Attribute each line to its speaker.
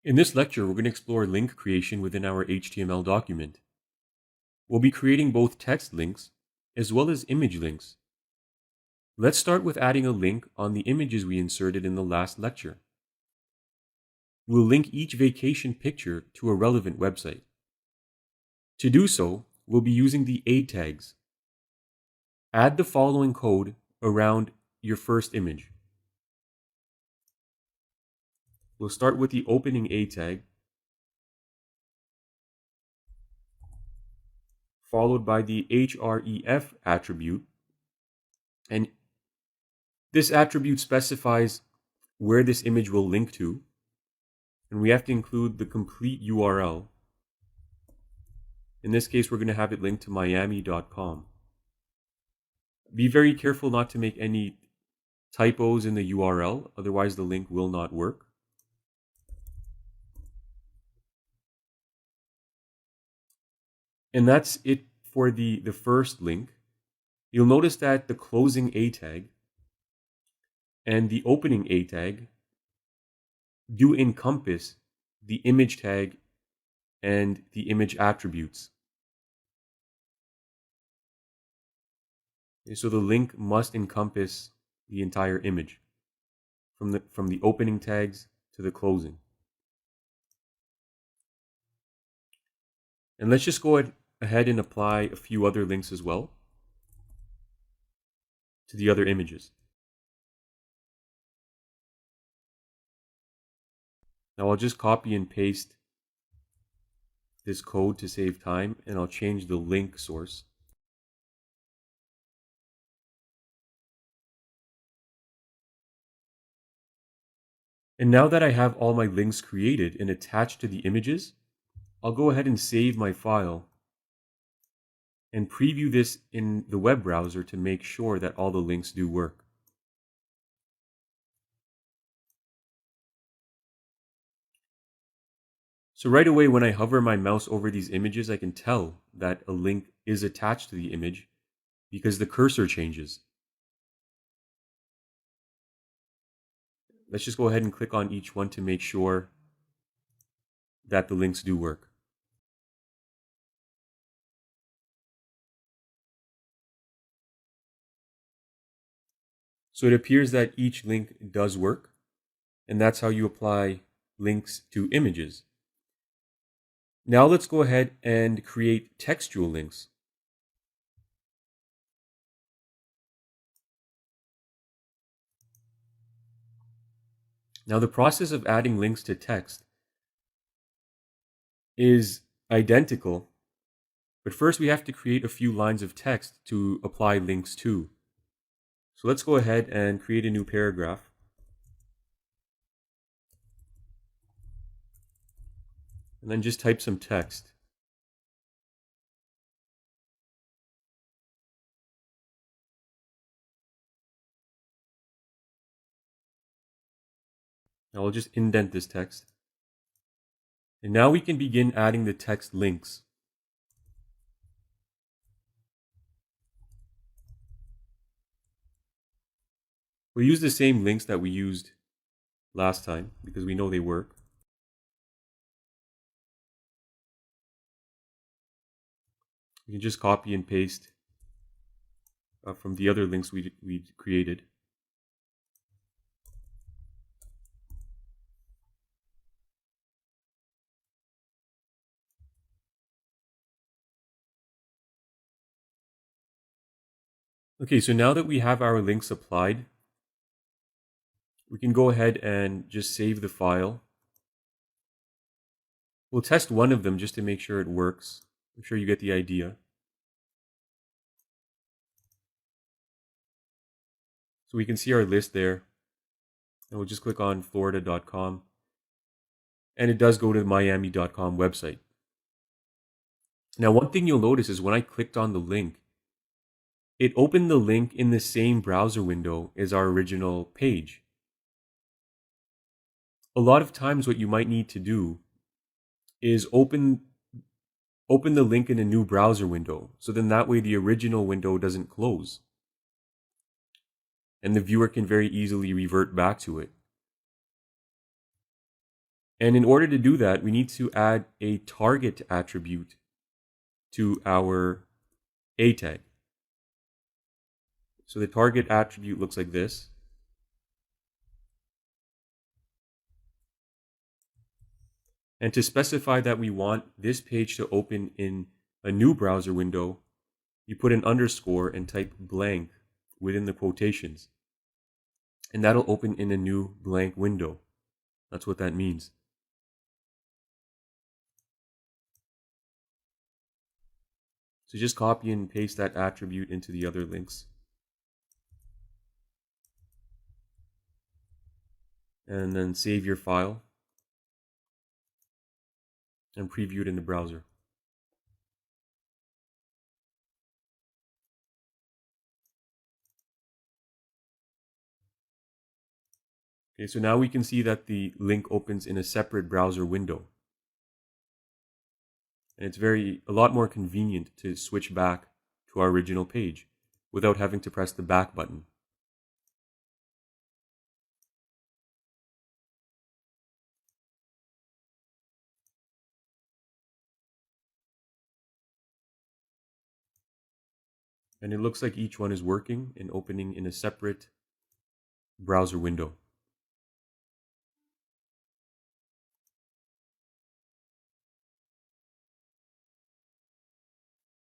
Speaker 1: In this lecture, we're going to explore link creation within our HTML document. We'll be creating both text links as well as image links. Let's start with adding a link on the images we inserted in the last lecture. We'll link each vacation picture to a relevant website. To do so, we'll be using the A tags. Add the following code around your first image. We'll start with the opening A tag, followed by the href attribute. And this attribute specifies where this image will link to, and we have to include the complete URL. In this case, we're going to have it linked to miami.com. Be very careful not to make any typos in the URL, otherwise the link will not work. And that's it for the first link. You'll notice that the closing A tag and the opening A tag do encompass the image tag and the image attributes. So the link must encompass the entire image, from the opening tags to the closing. And let's just go ahead and apply a few other links as well to the other images. Now I'll just copy and paste this code to save time, and I'll change the link source. And now that I have all my links created and attached to the images, I'll go ahead and save my file and preview this in the web browser to make sure that all the links do work. So right away, when I hover my mouse over these images, I can tell that a link is attached to the image because the cursor changes. Let's just go ahead and click on each one to make sure that the links do work. So it appears that each link does work, and that's how you apply links to images. Now let's go ahead and create textual links. Now the process of adding links to text is identical, but first we have to create a few lines of text to apply links to. So let's go ahead and create a new paragraph. And then just type some text. Now I'll just indent this text. And now we can begin adding the text links. We'll use the same links that we used last time because we know they work. We can just copy and paste from the other links we created. Okay, so now that we have our links applied, we can go ahead and just save the file. We'll test one of them just to make sure it works. I'm sure you get the idea. So we can see our list there. And we'll just click on florida.com. And it does go to the miami.com website. Now, one thing you'll notice is when I clicked on the link, it opened the link in the same browser window as our original page. A lot of times what you might need to do is open the link in a new browser window, so then that way the original window doesn't close. And the viewer can very easily revert back to it. And in order to do that, we need to add a target attribute to our A tag. So the target attribute looks like this. And to specify that we want this page to open in a new browser window, you put an underscore and type blank within the quotations. And that'll open in a new blank window. That's what that means. So just copy and paste that attribute into the other links. And then save your file and preview it in the browser. Okay, so now we can see that the link opens in a separate browser window. And it's a lot more convenient to switch back to our original page without having to press the back button. And it looks like each one is working and opening in a separate browser window.